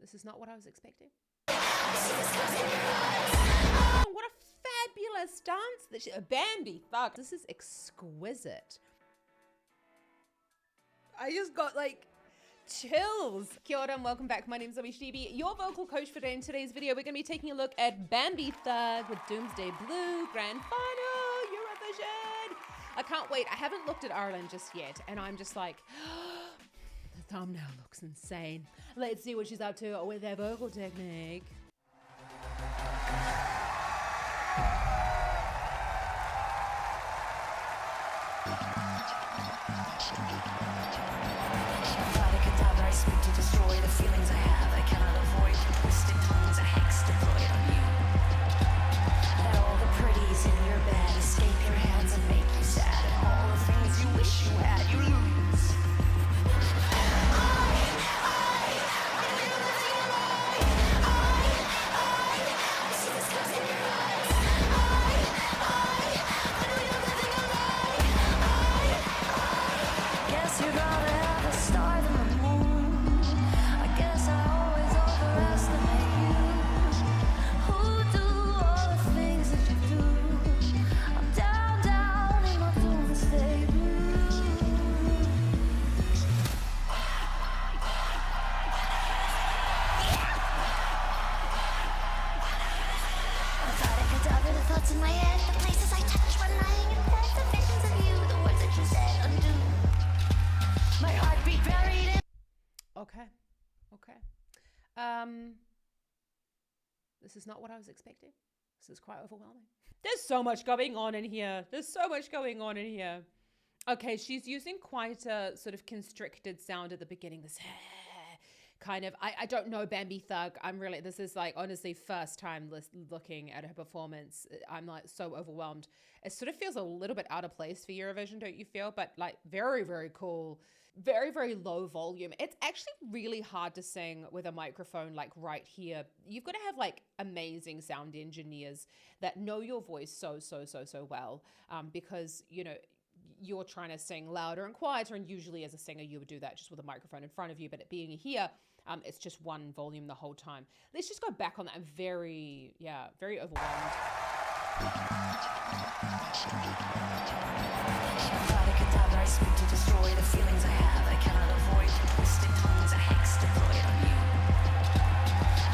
This is not what I was expecting. Oh, what a fabulous dance. Bambie, fuck. This is exquisite. I just got like chills. Kia ora and welcome back. My name is ZoeStibi, your vocal coach for today. In today's video, we're going to be taking a look at Bambie Thug with Doomsday Blue Grand Final Eurovision. I can't wait. I haven't looked at Ireland just yet, and I'm just like, the thumbnail looks insane. Let's see what she's up to with her vocal technique. I speak to destroy the feelings I have. I cannot avoid the twisted tongues, a hex deployed on you. Let all the pretties in your bed escape your hands and make you sad. And all the things you wish you had, you lose. Guess you'd rather have a star than the moon. I guess I always overestimate you. Who do all the things that you do? I'm down, down in my doomsday blues. I'm fighting cadaver, the thoughts in my head, the places I touch when lying in bed, the visions of you, the words that you said undo. My heartbeat buried in. Okay. This is not what I was expecting. This is quite overwhelming. There's so much going on in here. Okay, she's using quite a sort of constricted sound at the beginning. This kind of, I don't know Bambie Thug. This is like honestly first time looking at her performance. I'm like so overwhelmed. It sort of feels a little bit out of place for Eurovision, don't you feel? But like very, very cool. Very, very low volume. It's actually really hard to sing with a microphone like right here. You've got to have like amazing sound engineers that know your voice so well, because, you know, you're trying to sing louder and quieter, and usually as a singer you would do that just with a microphone in front of you, but it being here, it's just one volume the whole time. Let's just go back on that. I'm very overwhelmed. I speak to destroy the feelings I have. I cannot avoid the twisted tongues, a hex deployed on you.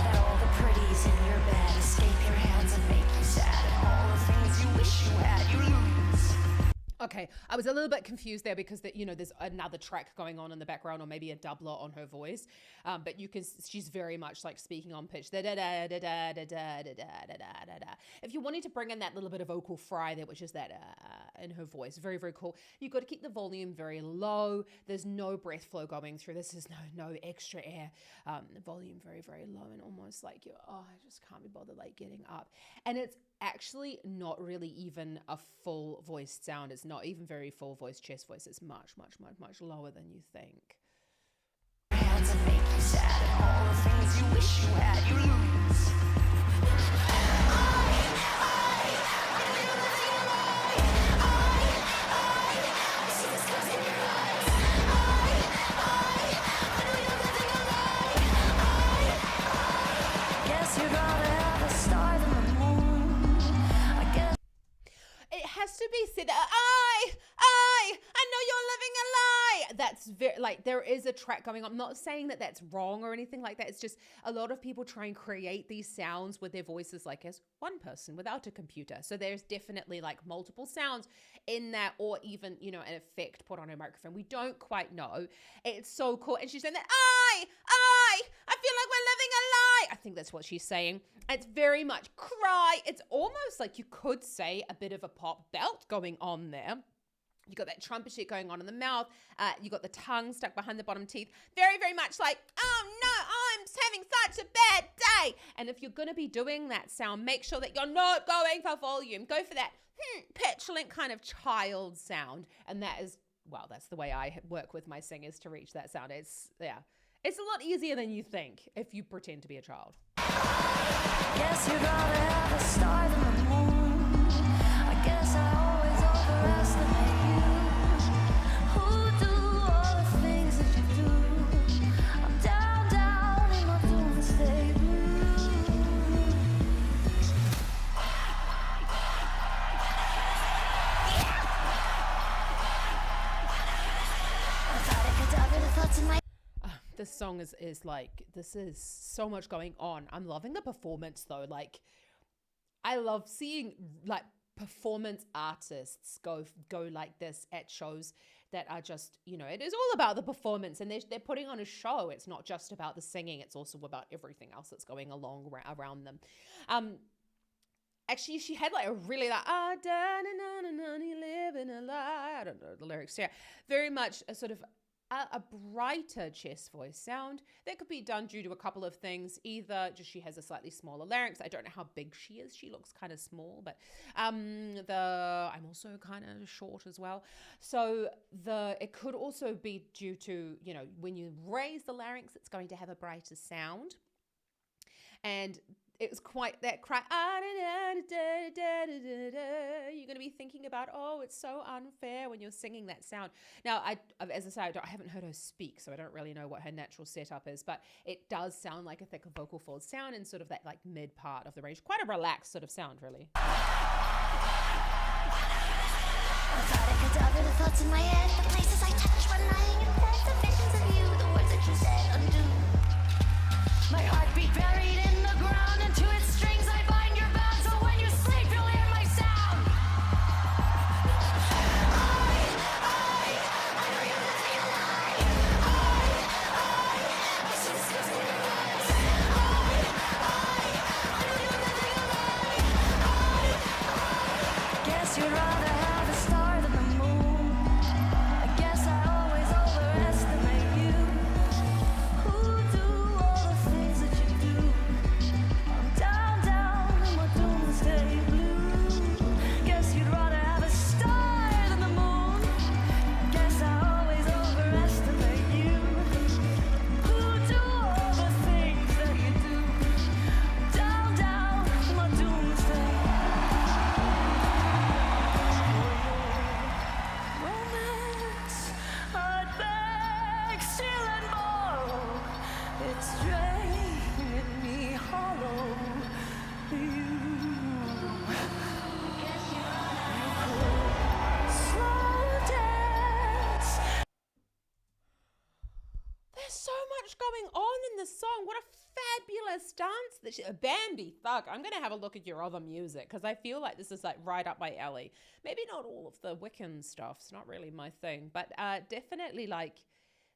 Let all the pretties in your bed escape your hands and make you sad. And all the things you wish you had, you lose. Okay, I was a little bit confused there because there's another track going on in the background, or maybe a doubler on her voice. But she's very much like speaking on pitch. Da da da da da da da da da da da. If you're wanting to bring in that little bit of vocal fry there, which is that in her voice, very, very cool. You've got to keep the volume very low. There's no breath flow going through. This is no extra air. Volume very, very low, and almost like I just can't be bothered like getting up. And it's actually not really even a full voiced sound. It's not even very full voice, chest voice. It's much lower than you think. Hands and make you sad, and all the things you wish you had, you lose. Guess you'd rather have a star than the moon. I guess It has to be said. I know you're living a lie. That's very like there is a track going on. I'm not saying that that's wrong or anything like that. It's just a lot of people try and create these sounds with their voices like as one person without a computer. So there's definitely like multiple sounds in that, or even an effect put on her microphone. We don't quite know. It's so cool, and she's saying that I feel like we're living a lie. I think that's what she's saying. It's very much cry. It's almost like you could say a bit of a pop belt going on there. You got that trumpet shit going on in the mouth. You got the tongue stuck behind the bottom teeth. Very, very much like, oh no, I'm having such a bad day. And if you're going to be doing that sound, make sure that you're not going for volume. Go for that petulant kind of child sound. And that is, well, that's the way I work with my singers to reach that sound. It's a lot easier than you think if you pretend to be a child. Guess you'd rather have a star than the moon. I guess I always overestimate you. Who do all the things that you do? I'm down, down in my doomsday. this song is like, this is so much going on. I'm loving the performance though. Like, I love seeing like performance artists go like this at shows that are just, you know, it is all about the performance, and they're putting on a show. It's not just about the singing, it's also about everything else that's going along around them. Actually, she had like a really like, living a lie. I don't know the lyrics here. Very much a sort of a brighter chest voice sound. That could be done due to a couple of things. Either just she has a slightly smaller larynx. I don't know how big she is. She looks kind of small, but I'm also kind of short as well. So it could also be due to, you know, when you raise the larynx, it's going to have a brighter sound. And it was quite that cry. You're going to be thinking about, oh, it's so unfair when you're singing that sound. Now, as I say, I haven't heard her speak, so I don't really know what her natural setup is, but it does sound like a thicker vocal fold sound in sort of that like mid part of the range. Quite a relaxed sort of sound, really. I thought I could gather the thoughts in my head, the places I touch when lying in bed, the visions of you, the words that you said undo. My heartbeat buried in the ground, and to its strings I bind your bound, so when you sleep you'll hear my sound. I know you're living a lie. I see the scars in your eyes. I know you're living a lie. Guess you'd rather have a star than the moon. I guess I always overestimate you. Who do all the things that you do? I'm down, down in my doomsday blue. Guess you'd rather have a star than the moon. Guess I always overestimate you. Who do all the things that you do? Down, down in my doomsday. Romance, I'd beg, steal and borrow. It's draining me hollow. You slow dance. There's so much going on in this song. What a fabulous dance that Bambie, thug. I'm gonna have a look at your other music because I feel like this is like right up my alley. Maybe not all of the Wiccan stuff, it's not really my thing, but definitely like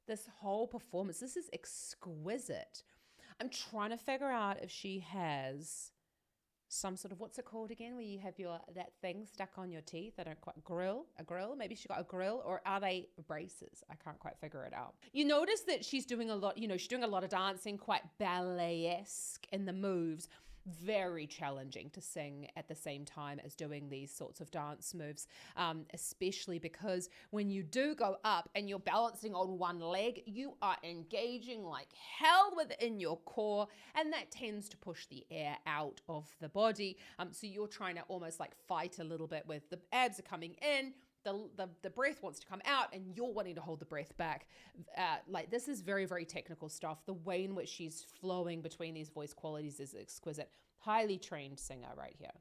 this whole performance. This is exquisite. I'm trying to figure out if she has some sort of, what's it called again, where you have that thing stuck on your teeth. I don't quite, a grill. Maybe she got a grill, or are they braces? I can't quite figure it out. You notice that she's doing a lot, she's doing a lot of dancing, quite ballet-esque in the moves. Very challenging to sing at the same time as doing these sorts of dance moves, especially because when you do go up and you're balancing on one leg, you are engaging like hell within your core, and that tends to push the air out of the body. So you're trying to almost like fight a little bit with the abs are coming in, the breath wants to come out, and you're wanting to hold the breath back. Like, this is very, very technical stuff. The way in which she's flowing between these voice qualities is exquisite. Highly trained singer right here.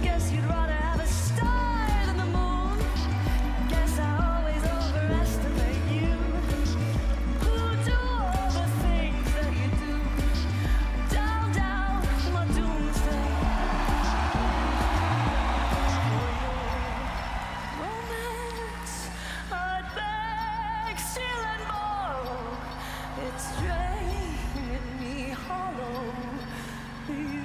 Guess you'd rather have a star than the moon. Guess I always overestimate you. Who do all the things that you do? Down, down in my doomsday. Romance, I'd beg, steal and borrow. It's draining me hollow. You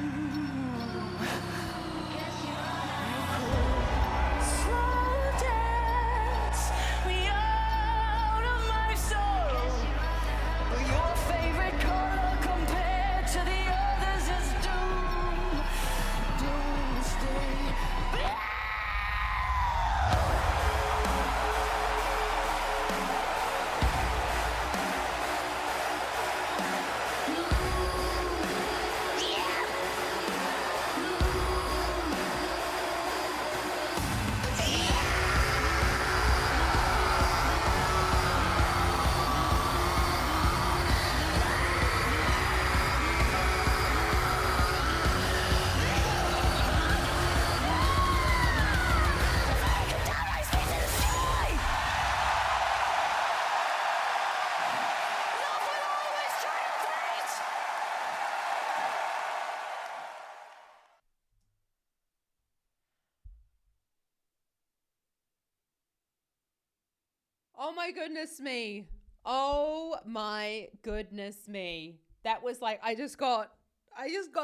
Oh my goodness me. Oh my goodness me. That was like, I just got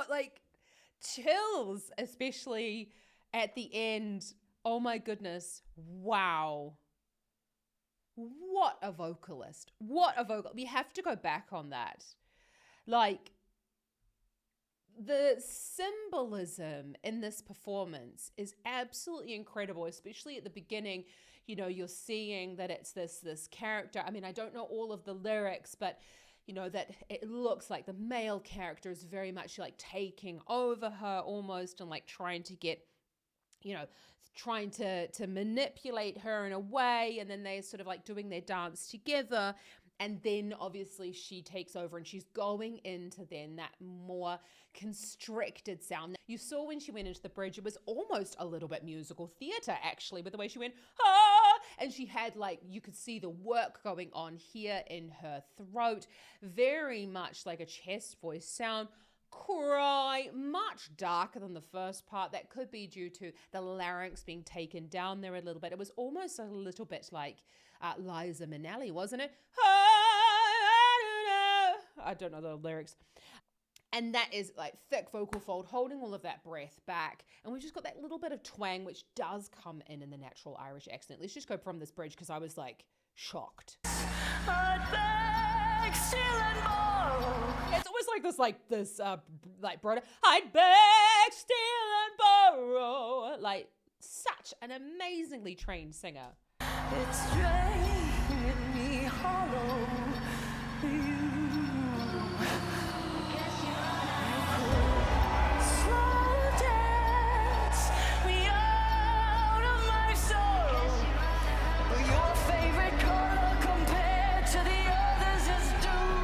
like chills, especially at the end. Oh my goodness. Wow. What a vocalist. What a vocal. We have to go back on that. Like, the symbolism in this performance is absolutely incredible, especially at the beginning. You know, you're seeing that it's this character. I mean, I don't know all of the lyrics, but you know that it looks like the male character is very much like taking over her almost, and like trying to get, you know, trying to manipulate her in a way, and then they're sort of like doing their dance together. And then obviously she takes over and she's going into then that more constricted sound. You saw when she went into the bridge, it was almost a little bit musical theater actually, with the way she went, ah, and she had like, you could see the work going on here in her throat, very much like a chest voice sound. Cry, much darker than the first part. That could be due to the larynx being taken down there a little bit. It was almost a little bit like Liza Minnelli, wasn't it? I don't know the lyrics. And that is like thick vocal fold, holding all of that breath back. And we've just got that little bit of twang, which does come in the natural Irish accent. Let's just go from this bridge, because I was like shocked. It's almost like this like broader, I'd beg, steal and borrow. Like, such an amazingly trained singer. It's draining me hollow. Slow dance me out of my soul. Your favorite color compared to the others is doomsday.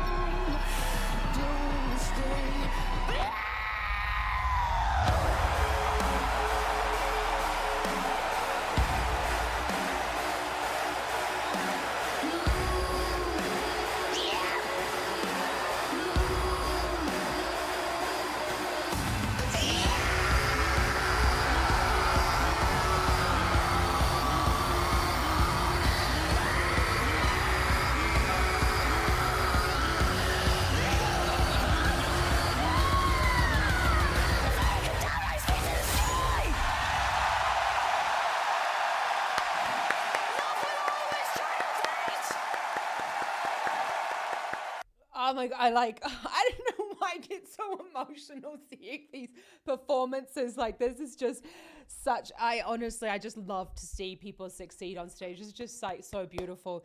Oh my God, I don't know why I get so emotional seeing these performances. Like, this is just such, I just love to see people succeed on stage. It's just like so beautiful.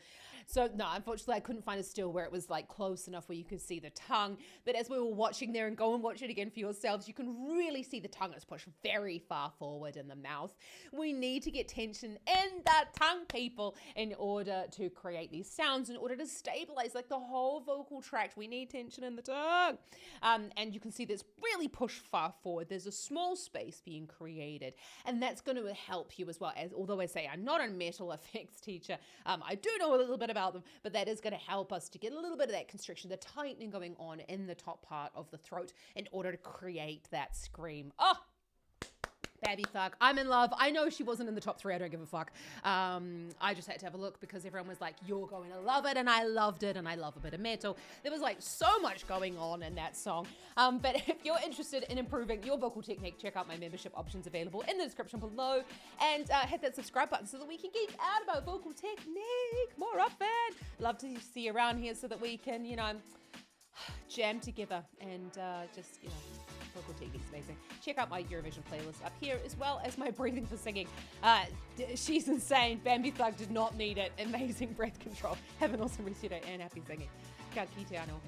So no, unfortunately I couldn't find a still where it was like close enough where you could see the tongue. But as we were watching there, and go and watch it again for yourselves, you can really see the tongue is pushed very far forward in the mouth. We need to get tension in that tongue, people, in order to create these sounds, in order to stabilize like the whole vocal tract. We need tension in the tongue. And you can see this really pushed far forward. There's a small space being created, and that's going to help you as well. As although I say I'm not a metal effects teacher, I do know a little bit about them, but that is going to help us to get a little bit of that constriction, the tightening going on in the top part of the throat in order to create that scream. Oh, Bambie Thug, I'm in love. I know she wasn't in the top 3. I don't give a fuck. I just had to have a look because everyone was like, you're going to love it. And I loved it. And I love a bit of metal. There was like so much going on in that song. But if you're interested in improving your vocal technique, check out my membership options available in the description below. And hit that subscribe button so that we can geek out about vocal technique more often. Love to see you around here so that we can, you know, jam together and just, you know, vocal technique's amazing. Check out my Eurovision playlist up here, as well as my breathing for singing. She's insane. Bambie Thug did not need it. Amazing breath control. Have an awesome rest of your day and happy singing. Ka kite anō.